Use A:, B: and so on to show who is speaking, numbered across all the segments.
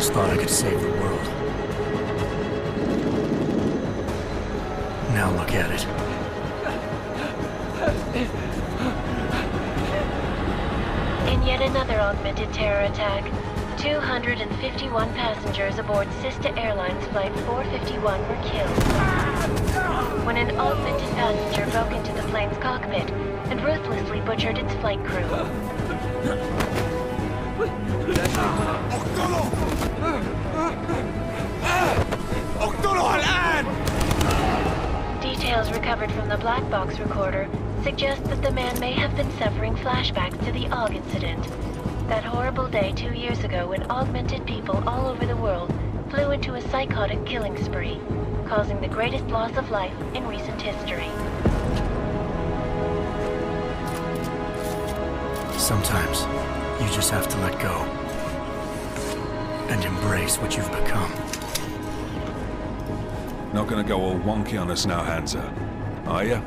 A: once thought I could save the world. Now look at it.
B: In yet another augmented terror attack, 251 passengers aboard CISTA Airlines Flight 451 were killed when an augmented passenger broke into the plane's cockpit and ruthlessly butchered its flight crew. Details recovered from the black box recorder suggest that the man may have been suffering flashbacks to the Aug incident. That horrible day 2 years ago when augmented people all over the world flew into a psychotic killing spree, causing the greatest loss of life in recent history.
A: Sometimes, you just have to let go. And embrace what you've become.
C: Not gonna go all wonky on us now, Hansa, are ya?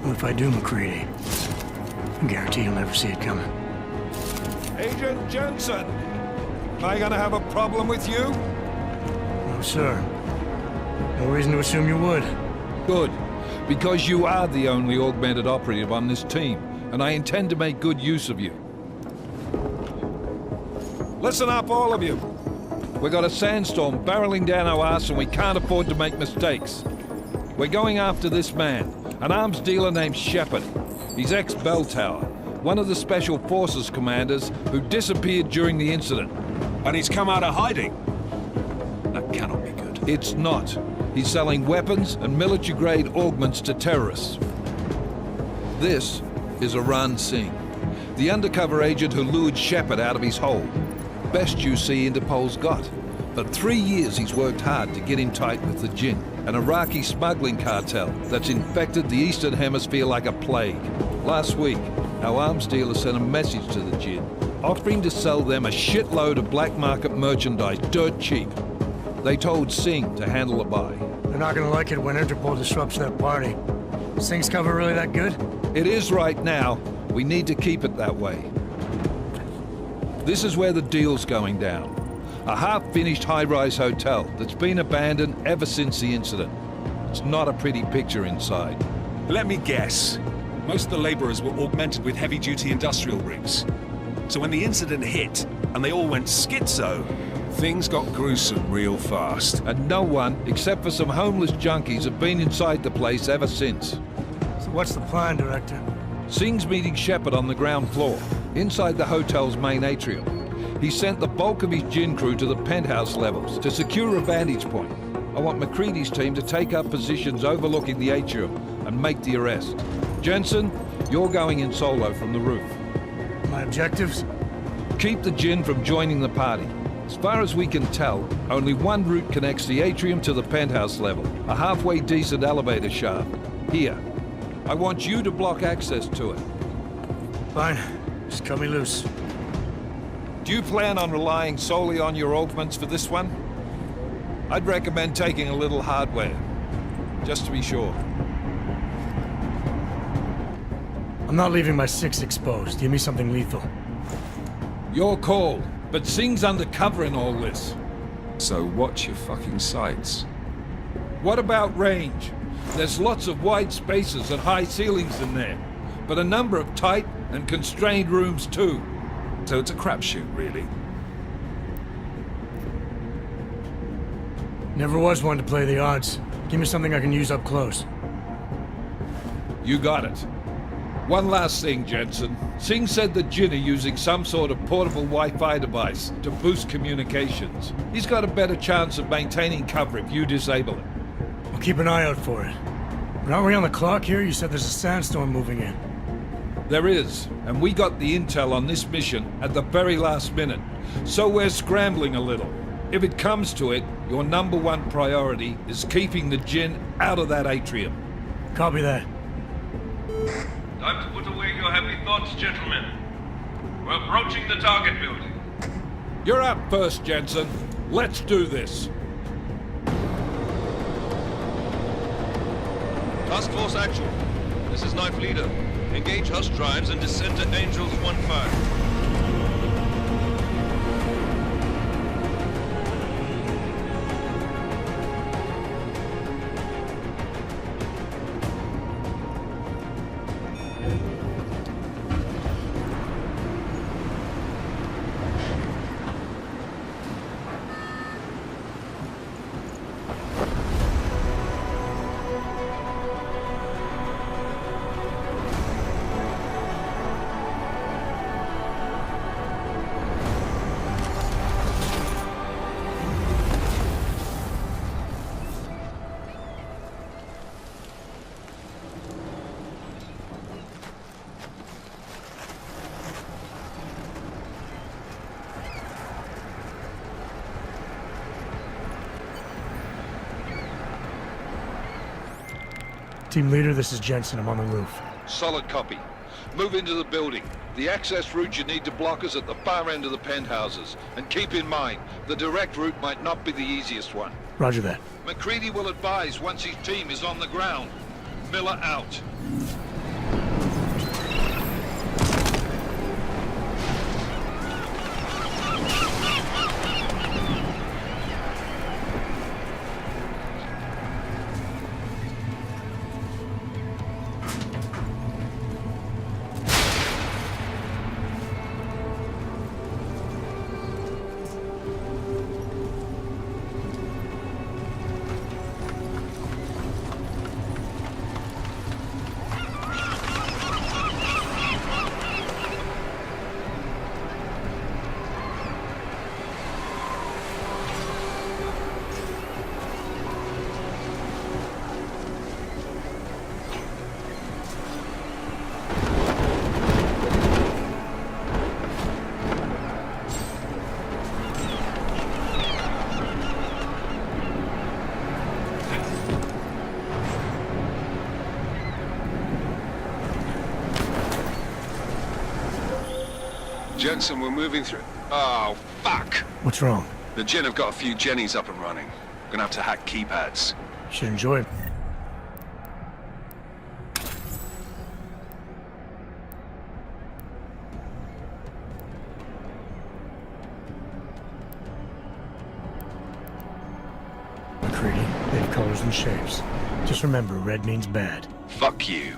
A: Well, if I do, McCready, I guarantee you'll never see it coming.
C: Agent Jensen! Am I gonna have a problem with you?
A: No, sir. No reason to assume you would.
D: Good. Because you are the only augmented operative on this team, and I intend to make good use of you. Listen up, all of you. We got a sandstorm barreling down our ass and we can't afford to make mistakes. We're going after this man, an arms dealer named Shepard. He's ex-Bell Tower, one of the Special Forces commanders who disappeared during the incident.
C: And he's come out of hiding? That cannot be good.
D: It's not. He's selling weapons and military-grade augments to terrorists. This is Aran Singh, the undercover agent who lured Shepard out of his hole. Best you see Interpol's got. For 3 years he's worked hard to get him tight with the Jinn, an Iraqi smuggling cartel that's infected the Eastern Hemisphere like a plague. Last week, our arms dealer sent a message to the Jinn, offering to sell them a shitload of black market merchandise dirt cheap. They told Singh to handle the buy.
A: They're not gonna like it when Interpol disrupts their party. Singh's cover really that good?
D: It is right now. We need to keep it that way. This is where the deal's going down. A half-finished high-rise hotel that's been abandoned ever since the incident. It's not a pretty picture inside.
C: Let me guess. Most of the laborers were augmented with heavy-duty industrial rigs. So when the incident hit, and they all went schizo, things got gruesome real fast.
D: And no one, except for some homeless junkies, have been inside the place ever since.
A: So what's the plan, Director?
D: Singh's meeting Shepard on the ground floor, inside the hotel's main atrium. He sent the bulk of his Jinn crew to the penthouse levels to secure a vantage point. I want McCready's team to take up positions overlooking the atrium and make the arrest. Jensen, you're going in solo from the roof.
A: My objectives?
D: Keep the Jinn from joining the party. As far as we can tell, only one route connects the atrium to the penthouse level, a halfway decent elevator shaft. Here. I want you to block access to it.
A: Fine. Just cut me loose.
D: Do you plan on relying solely on your augments for this one? I'd recommend taking a little hardware, just to be sure.
A: I'm not leaving my six exposed. Give me something lethal.
D: Your call, but Singh's undercover in all this.
C: So watch your fucking sights.
D: What about range? There's lots of wide spaces and high ceilings in there, but a number of tight and constrained rooms too.
C: So it's a crapshoot, really.
A: Never was one to play the odds. Give me something I can use up close.
D: You got it. One last thing, Jensen. Singh said the Jinn are using some sort of portable Wi-Fi device to boost communications. He's got a better chance of maintaining cover if you disable it.
A: I'll keep an eye out for it. But aren't we on the clock here? You said there's a sandstorm moving in.
D: There is, and we got the intel on this mission at the very last minute. So we're scrambling a little. If it comes to it, your #1 priority is keeping the Jinn out of that atrium.
A: Copy that.
E: Time to put away your heavy thoughts, gentlemen. We're approaching the target building.
D: You're up first, Jensen. Let's do this.
F: Task Force Actual. This is Knife Leader. Engage Hush drives and descend to Angels 1-5.
A: Team leader, this is Jensen. I'm on the roof.
D: Solid copy. Move into the building. The access route you need to block is at the far end of the penthouses. And keep in mind, the direct route might not be the easiest one.
A: Roger that.
D: McCready will advise once his team is on the ground. Miller out.
C: Jensen, we're moving through... Oh, fuck!
A: What's wrong?
C: The Jinn have got a few Jennies up and running. Gonna have to hack keypads.
A: Should enjoy it. McCready, they have colors and shapes. Just remember, red means bad.
C: Fuck you.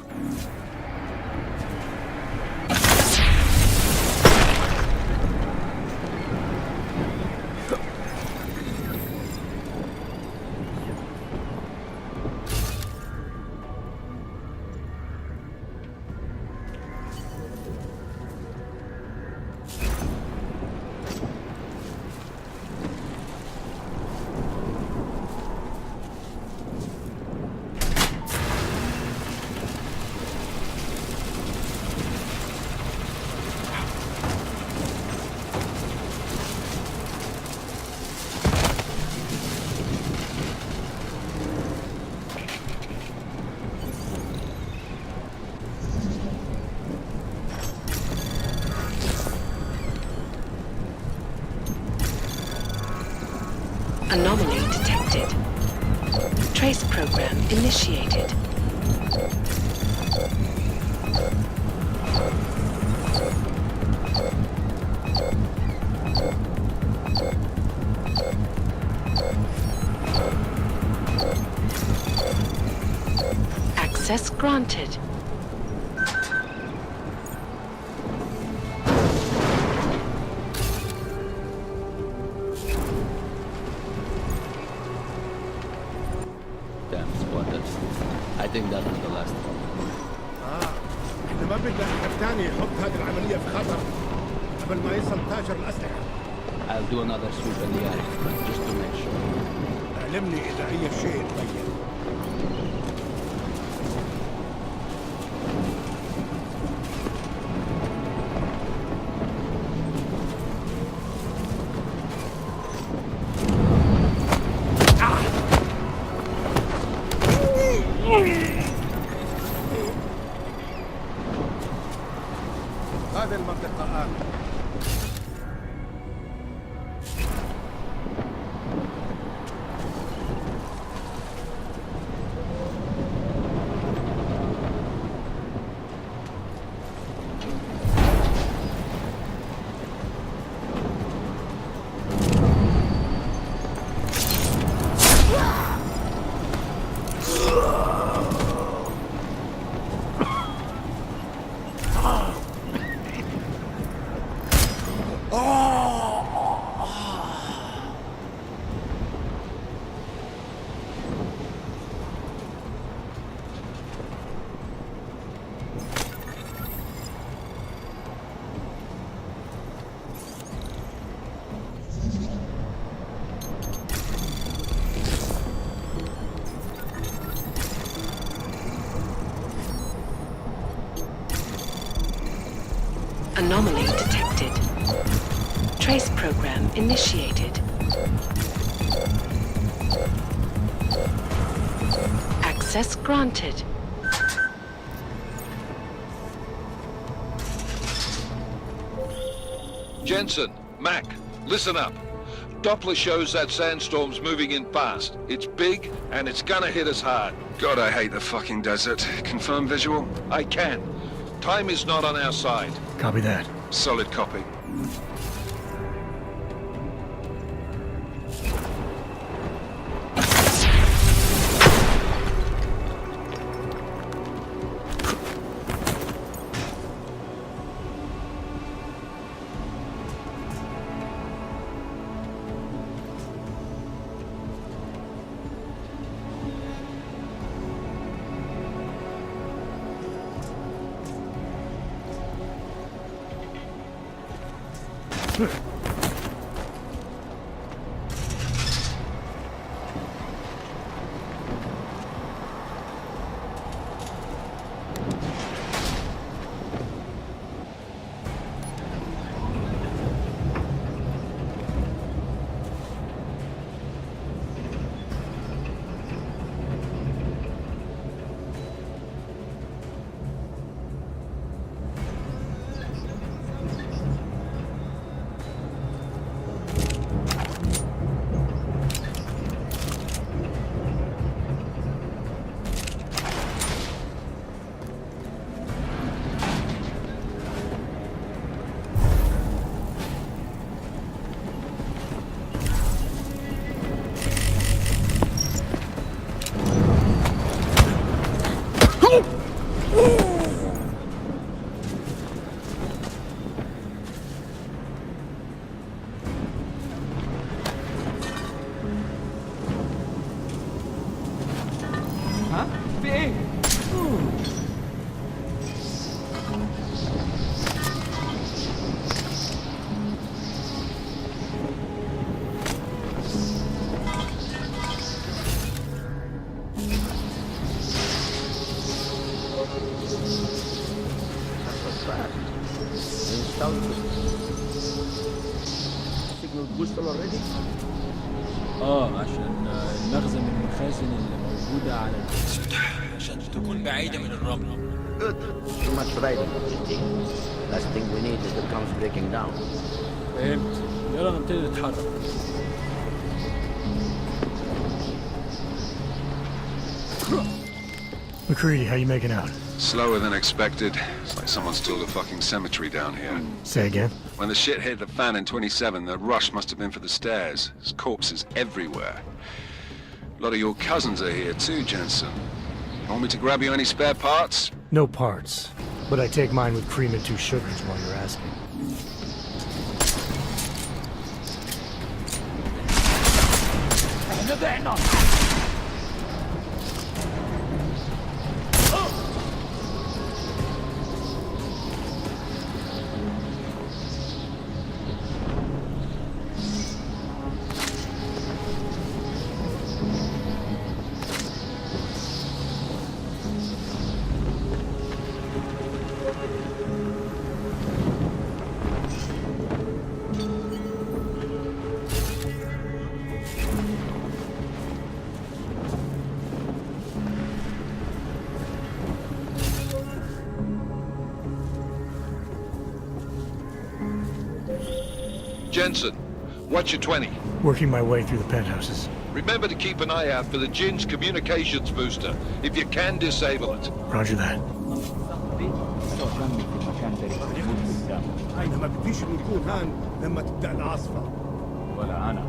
G: Anomaly detected. Trace program initiated. Access granted.
H: I think that was the last one.
I: احنا ما بدنا حد تاني يحط هذه العملية في خطر قبل ما يصل تاجر الأسلحة.
H: I'll do another sweep in the area, just to make sure.
I: علمني إذا أي شيء تغير. هذه المنطقة آمنة.
G: Anomaly detected. Trace program initiated. Access granted.
D: Jensen, Mac, listen up. Doppler shows that sandstorm's moving in fast. It's big, and it's gonna hit us hard.
C: God, I hate the fucking desert. Confirm visual?
D: I can. Time is not on our side.
A: Copy that.
C: Solid copy.
H: عشان المخزن من المخازن اللي موجودة على عشان تكون بعيدة من الرمل.
J: Good. Too much riding, GT. Last thing we need is the comes breaking down.
H: فهمت. يلا نبتدي نتحرك.
A: McCready, how you making out?
C: Slower than expected. It's like someone's tilled a fucking cemetery down here.
A: Say again?
C: When the shit hit the fan in 27, the rush must have been for the stairs. There's corpses everywhere. A lot of your cousins are here too, Jensen. Want me to grab you any spare parts?
A: No parts. But I take mine with cream and 2 sugars while you're asking.
D: Jensen, what's your 20?
A: Working my way through the penthouses.
D: Remember to keep an eye out for the Jin's communications booster, if you can disable it.
A: Roger that.
I: أنا ما بديش نكون هان لما تبدأ العاصفة.
H: ولا أنا.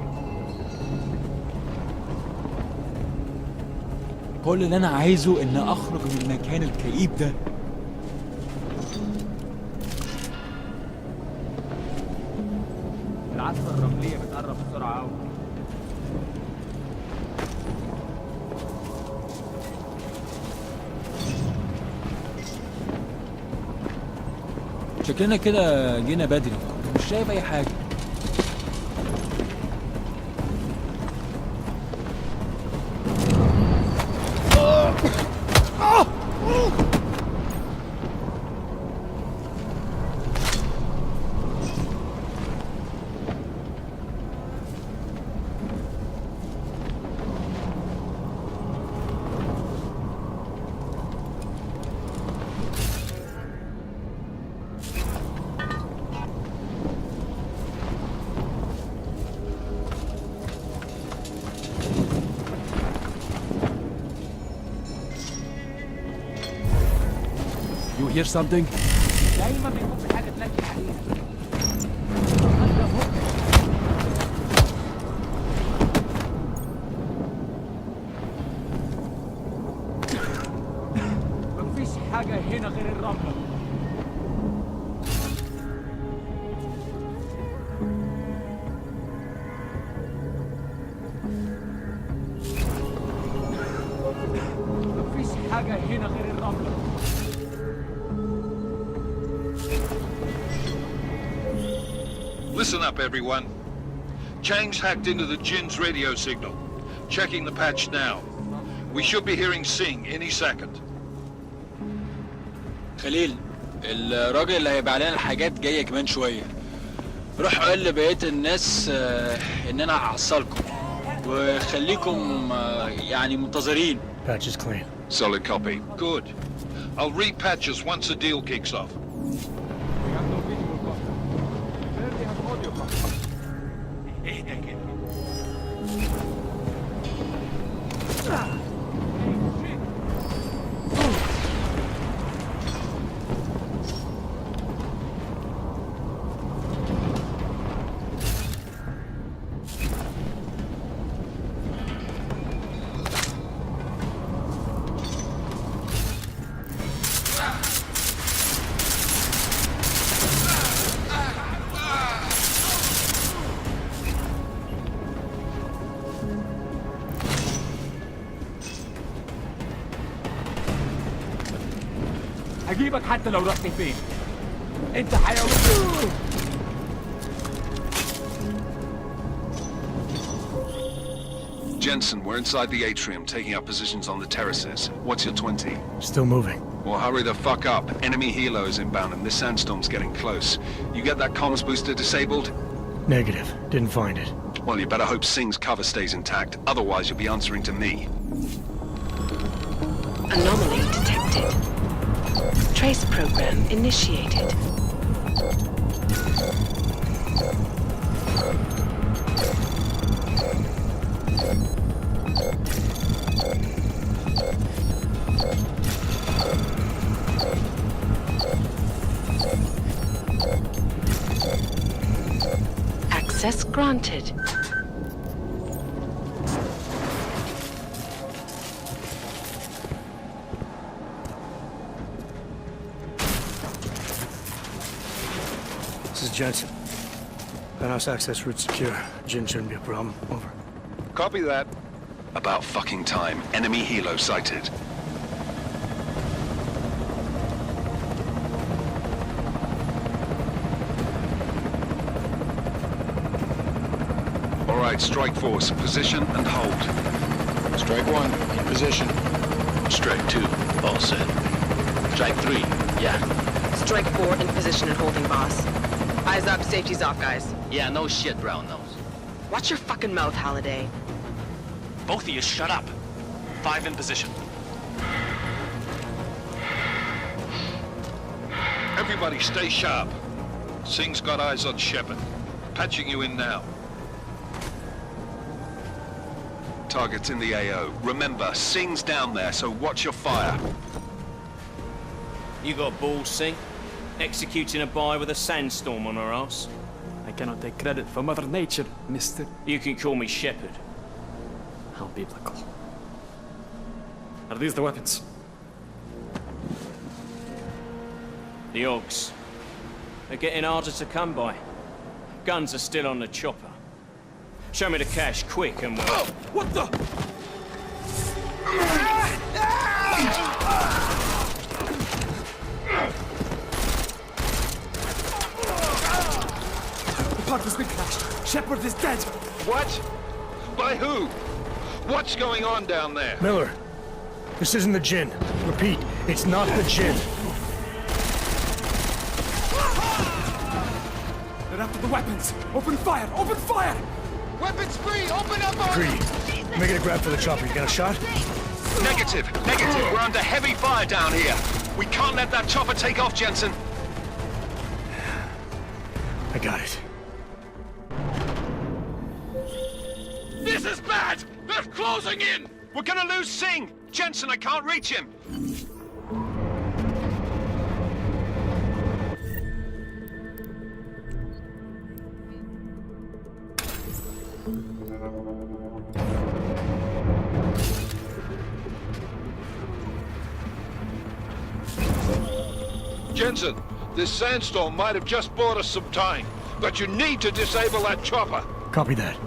H: كل اللي أنا عايزه إن أخرج من المكان الكئيب ده. العاصفة الرملية بتقرب بسرعة أوي. شكلنا كده جينا بدري، مش شايف أي حاجة. You hear something? دايما بيكون في حاجة تلاقي عليها. مفيش حاجة هنا غير الرملة. مفيش حاجة هنا غير الرملة.
D: Listen up, everyone. Chang's hacked into the Jin's radio signal. Checking the patch now. We should be hearing Sing any second.
H: خليل، الراجل اللي هيبقى لنا الحاجات جاية كمان شوية. روح قول لبقية الناس إننا هعصلكم وخليكم يعني منتظرين.
A: Patch is clean.
D: Solid copy. Good. I'll repatch us once the deal kicks off.
H: هجيبك حتى لو رحت فين. انت حيوان.
C: Jensen, we're inside the atrium, taking up positions on the terraces. What's your 20?
A: Still moving.
C: Well, hurry the fuck up. Enemy helo is inbound and this sandstorm's getting close. You get that comms booster disabled?
A: Negative. Didn't find it.
C: Well, you better hope Sing's cover stays intact. Otherwise, you'll be answering to me.
G: Anomaly detected. Trace program initiated. Access granted.
A: This is Jensen. Penthouse access route secure. Jin shouldn't be a problem. Over.
D: Copy that.
C: About fucking time. Enemy helo sighted. All right, strike force. Position and hold.
F: Strike 1, in position.
J: Strike 2, all set. Strike 3, yeah.
K: Strike 4 in position and holding, boss. Eyes up, safety's off, guys.
J: Yeah, no shit, brown nose.
K: Watch your fucking mouth, Halliday.
A: Both of you, shut up. 5 in position.
D: Everybody stay sharp. Sing's got eyes on Shepard. Patching you in now.
C: Target's in the AO. Remember, Sing's down there, so watch your fire.
L: You got balls, Sing? Executing a buy with a sandstorm on our ass?
H: I cannot take credit for Mother Nature, mister.
L: You can call me Shepard.
H: How biblical. Are these the weapons?
L: The Augs. They're getting harder to come by. Guns are still on the chopper. Show me the cash, quick, and we'll...
H: Oh, what the? The part has been crashed. Shepard is dead.
D: What? By who? What's going on down there?
A: Miller, this isn't the Jin. Repeat, it's not the Jin.
H: They're after the weapons. Open fire! Open fire!
F: Weapons free! Open up on
A: Greedy. Making a grab for the chopper. You got a shot?
C: Negative. Negative. We're under heavy fire down here. We can't let that chopper take off, Jensen.
A: I got it.
C: This is bad! They're closing in! We're gonna lose Singh! Jensen, I can't reach him!
D: Jensen, this sandstorm might have just bought us some time, but you need to disable that chopper.
A: Copy that.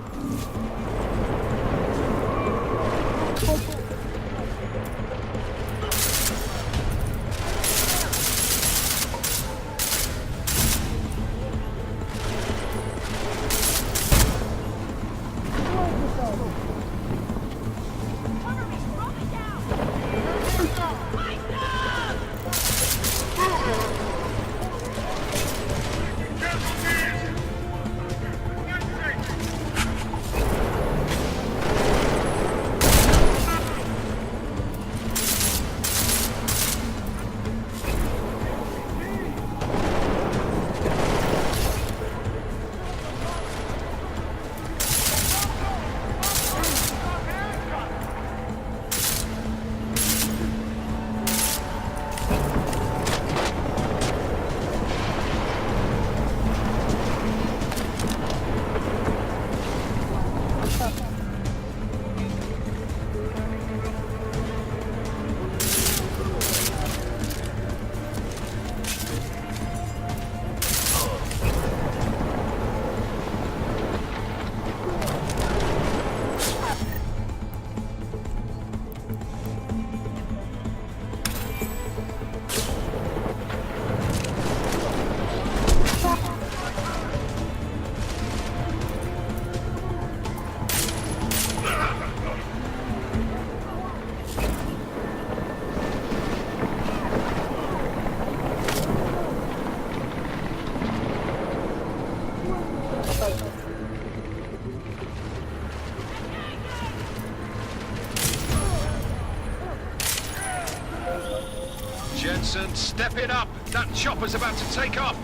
D: Jensen, step it up! That chopper's about to take off!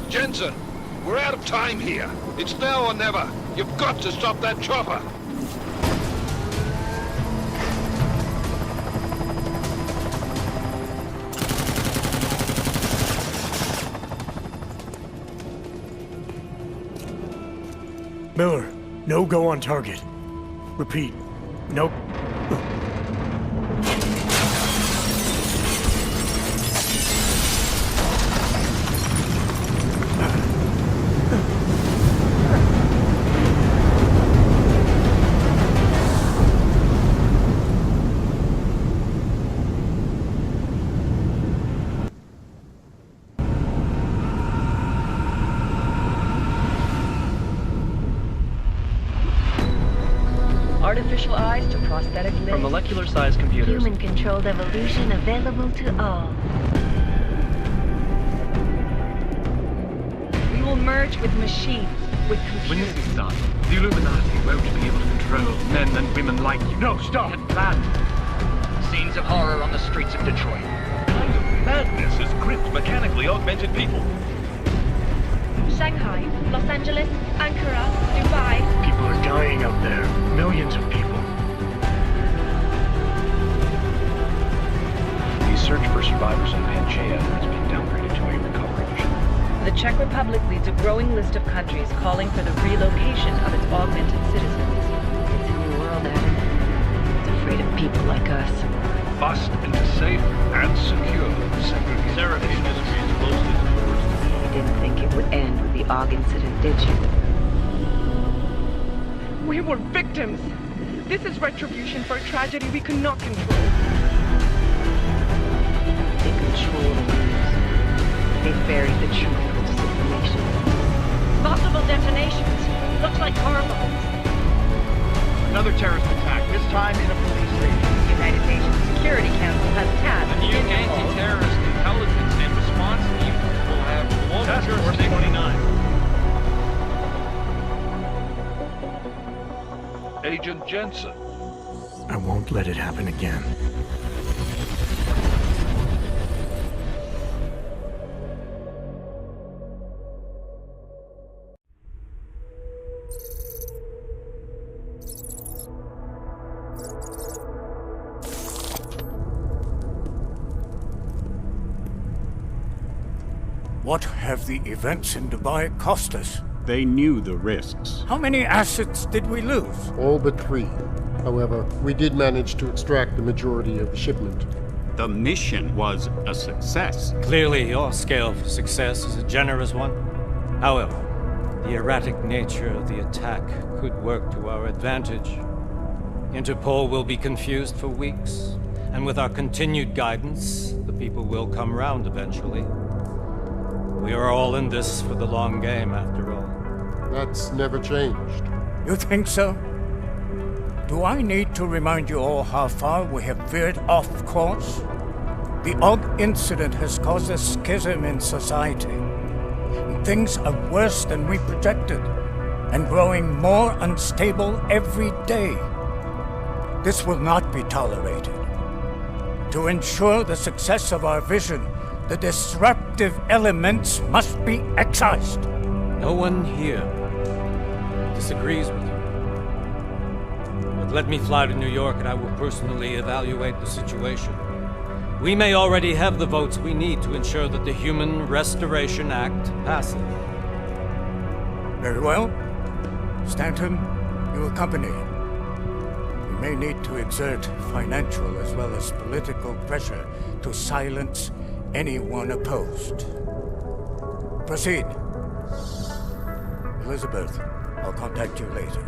D: Jensen, we're out of time here. It's now or never. You've got to stop that chopper.
A: Miller, no go on target. Repeat, no...
M: Artificial eyes to prosthetic limbs.
N: From molecular-sized computers.
B: Human-controlled evolution available to all.
M: We will merge with machines, with computers.
N: When this is done, the Illuminati won't be able to control men and women like you.
I: No, stop!
N: We had planned.
O: Scenes of horror on the streets of Detroit.
E: Madness is gripped mechanically augmented people.
M: Shanghai, Los Angeles, Ankara, Dubai.
A: People are dying out there. Millions of people.
P: The search for survivors in Panchaea has been downgraded to a recovery mission.
M: The Czech Republic leads a growing list of countries calling for the relocation of its augmented citizens.
B: It's a new world, Adam. It's afraid of people like us.
P: Bust into safe and secure segregation.
E: Seraphine Industries closely towards the
B: You didn't think it would end with the AUG incident, did you?
M: We were victims. This is retribution for a tragedy we could not control.
B: They control the news. They buried the truth with disinformation.
M: Multiple detonations. Looks like hormones.
O: Another terrorist attack, this time in a police station.
M: The United Nations Security Council has tasked
N: The new anti-terrorist intelligence and response team will have global
E: Task Force
N: jurisdiction.
E: 29.
D: Agent Jensen.
A: I won't let it happen again.
Q: What have the events in Dubai cost us?
R: They knew the risks.
Q: How many assets did we lose?
S: All but 3. However, we did manage to extract the majority of the shipment.
R: The mission was a success.
T: Clearly, your scale for success is a generous one. However, the erratic nature of the attack could work to our advantage. Interpol will be confused for weeks, and with our continued guidance, the people will come round eventually. We are all in this for the long game, after all.
S: That's never changed.
Q: You think so? Do I need to remind you all how far we have veered off course? The Og incident has caused a schism in society. Things are worse than we projected, and growing more unstable every day. This will not be tolerated. To ensure the success of our vision, the disruptive elements must be excised.
T: No one here disagrees with you. But let me fly to New York and I will personally evaluate the situation. We may already have the votes we need to ensure that the Human Restoration Act passes.
Q: Very well. Stanton, you accompany. We may need to exert financial as well as political pressure to silence anyone opposed. Proceed. Elizabeth, I'll contact you later.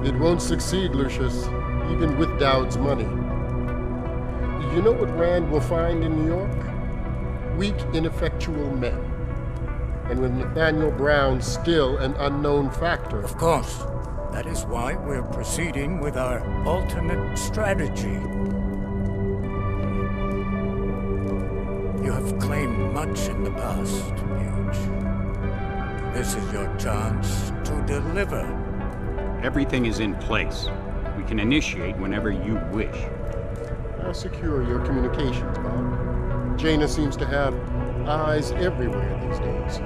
S: It won't succeed, Lucius, even with Dowd's money. You know what Rand will find in New York? Weak, ineffectual men. And with Nathaniel Brown still an unknown factor.
Q: Of course. That is why we're proceeding with our alternate strategy. You have claimed much in the past, Paige. This is your chance to deliver.
R: Everything is in place. We can initiate whenever you wish.
S: How secure your communications, Bob? Jaina seems to have eyes everywhere these days.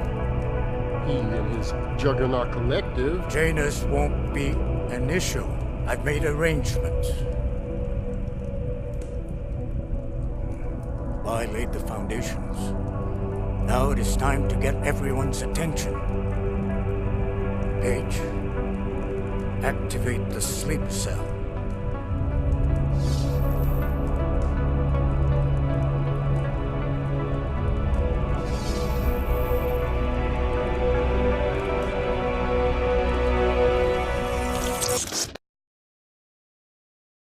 S: He and his Juggernaut Collective...
Q: Janus won't be an issue. I've made arrangements. I laid the foundations. Now it is time to get everyone's attention. Paige, activate the sleep cell.